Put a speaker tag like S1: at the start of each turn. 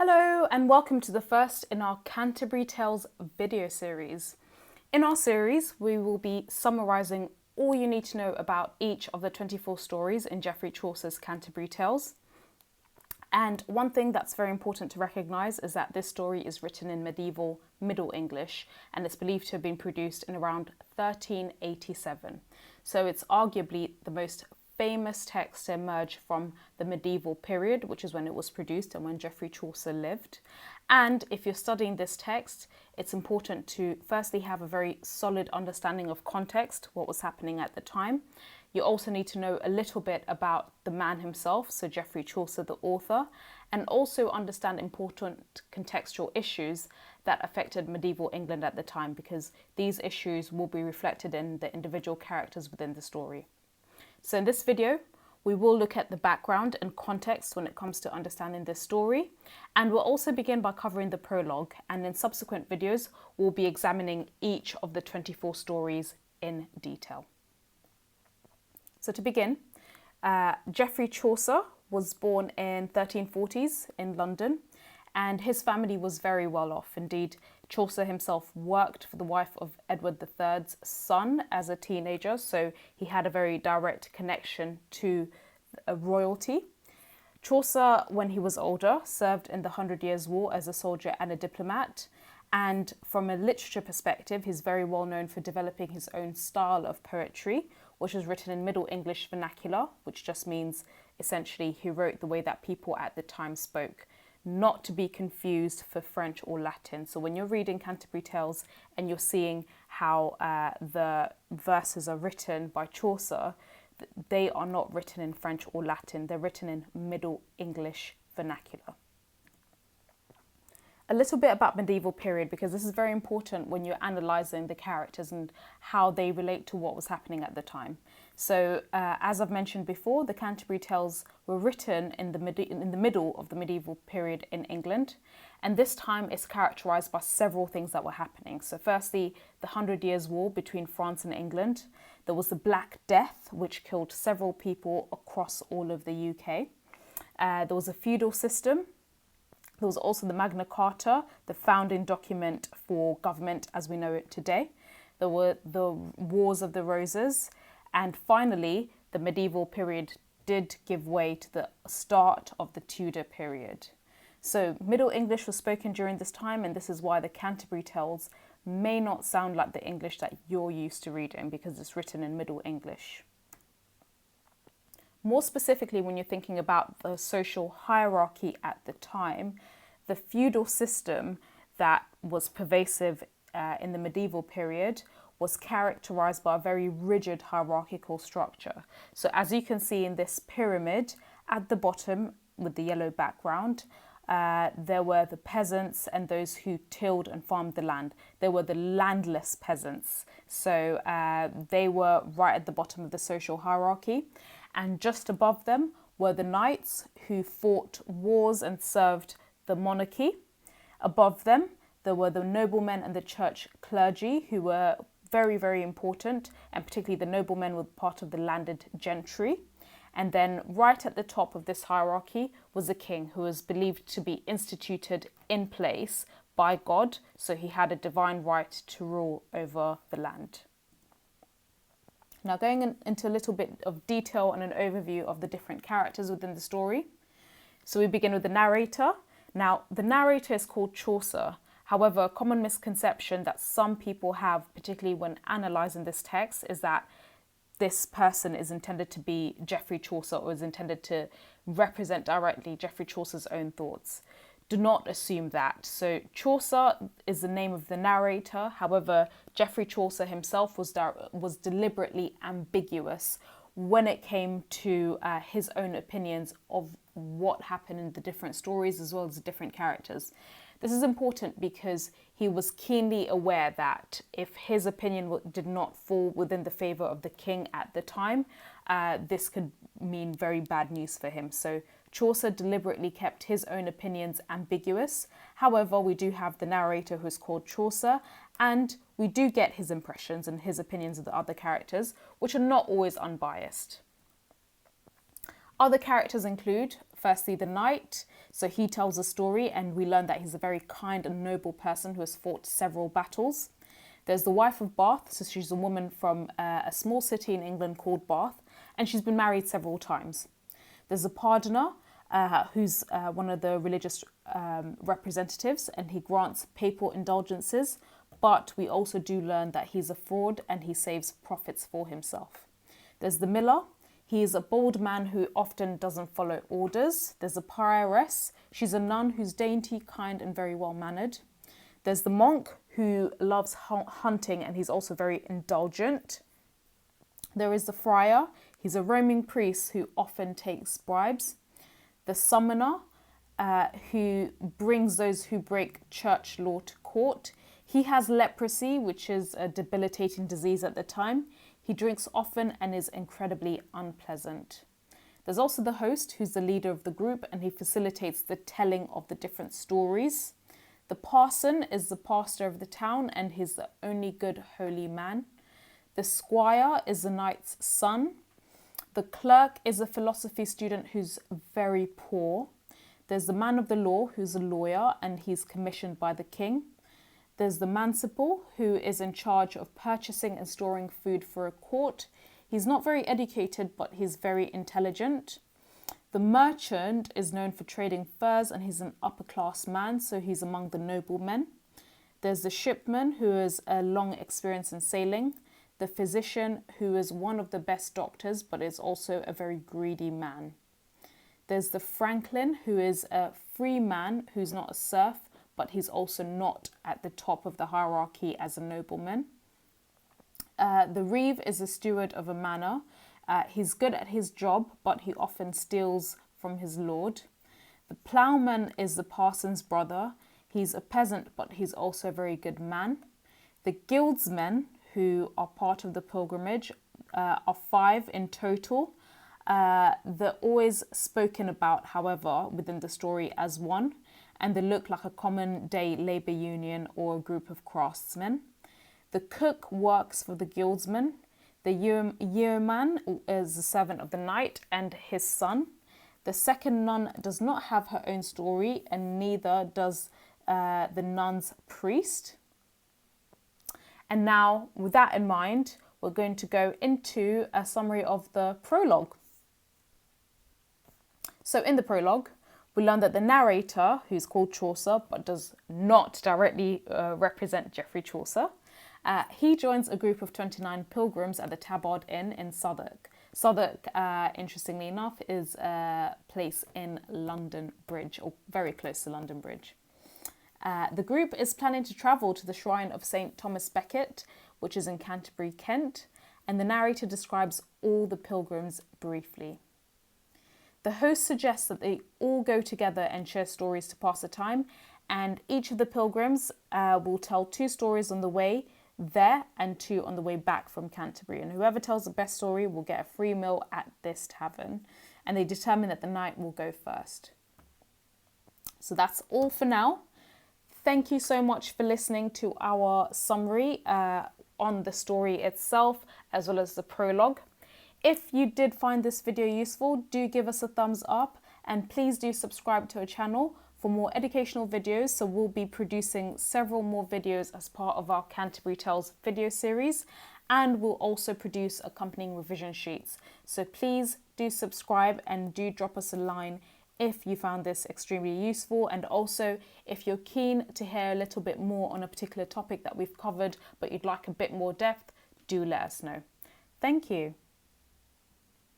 S1: Hello and welcome to the first in our Canterbury Tales video series. In our series, we will be summarising all you need to know about each of the 24 stories in Geoffrey Chaucer's Canterbury Tales. And one thing that's very important to recognise is that this story is written in medieval Middle English and it's believed to have been produced in around 1387. So it's arguably the most famous text to emerge from the medieval period, which is when it was produced and when Geoffrey Chaucer lived. And if you're studying this text, it's important to firstly have a very solid understanding of context, what was happening at the time. You also need to know a little bit about the man himself, so Geoffrey Chaucer, the author, and also understand important contextual issues that affected medieval England at the time, because these issues will be reflected in the individual characters within the story. So in this video, we will look at the background and context when it comes to understanding this story. And we'll also begin by covering the prologue. And in subsequent videos, we'll be examining each of the 24 stories in detail. So to begin, Geoffrey Chaucer was born in 1340s in London, and his family was very well off. Indeed, Chaucer himself worked for the wife of Edward III's son as a teenager, so he had a very direct connection to royalty. Chaucer, when he was older, served in the 100 Years' War as a soldier and a diplomat. And from a literature perspective, he's very well known for developing his own style of poetry, which was written in Middle English vernacular, which just means essentially he wrote the way that people at the time spoke, not to be confused for French or Latin. So when you're reading Canterbury Tales and you're seeing how the verses are written by Chaucer, they are not written in French or Latin, they're written in Middle English vernacular. A little bit about medieval period, because this is very important when you're analysing the characters and how they relate to what was happening at the time. So as I've mentioned before, the Canterbury Tales were written in the middle of the medieval period in England, and this time is characterised by several things that were happening. So firstly, the 100 Years' War between France and England. There was the Black Death, which killed several people across all of the UK. There was a feudal system. There was also the Magna Carta, the founding document for government as we know it today. There were the Wars of the Roses. And finally, the medieval period did give way to the start of the Tudor period. So Middle English was spoken during this time, and this is why the Canterbury Tales may not sound like the English that you're used to reading, because it's written in Middle English. More specifically, when you're thinking about the social hierarchy at the time, the feudal system that was pervasive in the medieval period was characterised by a very rigid hierarchical structure. So as you can see in this pyramid, at the bottom with the yellow background, there were the peasants and those who tilled and farmed the land. They were the landless peasants. So they were right at the bottom of the social hierarchy. And just above them were the knights who fought wars and served the monarchy. Above them, there were the noblemen and the church clergy, who were very, very important, and particularly the noblemen were part of the landed gentry. And then right at the top of this hierarchy was the king, who was believed to be instituted in place by God, so he had a divine right to rule over the land. Now going into a little bit of detail and an overview of the different characters within the story. So we begin with the narrator. Now the narrator is called Chaucer. However, a common misconception that some people have, particularly when analysing this text, is that this person is intended to be Geoffrey Chaucer or is intended to represent directly Geoffrey Chaucer's own thoughts. Do not assume that. So Chaucer is the name of the narrator. However, Geoffrey Chaucer himself was deliberately ambiguous when it came to his own opinions of what happened in the different stories as well as the different characters. This is important because he was keenly aware that if his opinion did not fall within the favour of the king at the time, this could mean very bad news for him. So Chaucer deliberately kept his own opinions ambiguous. However, we do have the narrator who is called Chaucer, and we do get his impressions and his opinions of the other characters, which are not always unbiased. Other characters include, firstly the knight. So he tells a story, and we learn that he's a very kind and noble person who has fought several battles. There's the wife of Bath. So she's a woman from a small city in England called Bath, and she's been married several times. There's a pardoner, who's one of the religious representatives, and he grants papal indulgences, but we also do learn that he's a fraud and he saves profits for himself. There's the miller. He is a bold man who often doesn't follow orders. There's a prioress. She's a nun who's dainty, kind, and very well mannered. There's the monk who loves hunting, and he's also very indulgent. There is the friar. He's a roaming priest who often takes bribes. The summoner, who brings those who break church law to court. He has leprosy, which is a debilitating disease at the time. He drinks often and is incredibly unpleasant. There's also the host, who's the leader of the group, and he facilitates the telling of the different stories. The parson is the pastor of the town, and he's the only good holy man. The squire is the knight's son. The clerk is a philosophy student who's very poor. There's the man of the law, who's a lawyer, and he's commissioned by the king. There's the manciple, who is in charge of purchasing and storing food for a court. He's not very educated, but he's very intelligent. The merchant is known for trading furs, and he's an upper class man, so he's among the noblemen. There's the shipman, who has a long experience in sailing. The physician, who is one of the best doctors, but is also a very greedy man. There's the franklin, who is a free man who's not a serf, but he's also not at the top of the hierarchy as a nobleman. The reeve is a steward of a manor. He's good at his job, but he often steals from his lord. The ploughman is the parson's brother. He's a peasant, but he's also a very good man. The guildsmen, who are part of the pilgrimage, are 5 in total. They're always spoken about, however, within the story as one, and they look like a common day labour union or a group of craftsmen. The cook works for the guildsmen. The yeoman is the servant of the knight and his son. The second nun does not have her own story, and neither does the nun's priest. And now, with that in mind, we're going to go into a summary of the prologue. So in the prologue, we learn that the narrator, who's called Chaucer, but does not directly represent Geoffrey Chaucer, he joins a group of 29 pilgrims at the Tabard Inn in Southwark. Southwark, interestingly enough, is a place in London Bridge, or very close to London Bridge. The group is planning to travel to the shrine of St. Thomas Becket, which is in Canterbury, Kent, and the narrator describes all the pilgrims briefly. The host suggests that they all go together and share stories to pass the time, and each of the pilgrims will tell 2 stories on the way there and 2 on the way back from Canterbury, and whoever tells the best story will get a free meal at this tavern, and they determine that the knight will go first. So that's all for now. Thank you so much for listening to our summary on the story itself, as well as the prologue. If you did find this video useful, do give us a thumbs up, and please do subscribe to our channel for more educational videos. So we'll be producing several more videos as part of our Canterbury Tales video series, and we'll also produce accompanying revision sheets. So please do subscribe and do drop us a line if you found this extremely useful, and also if you're keen to hear a little bit more on a particular topic that we've covered but you'd like a bit more depth, do let us know. Thank you.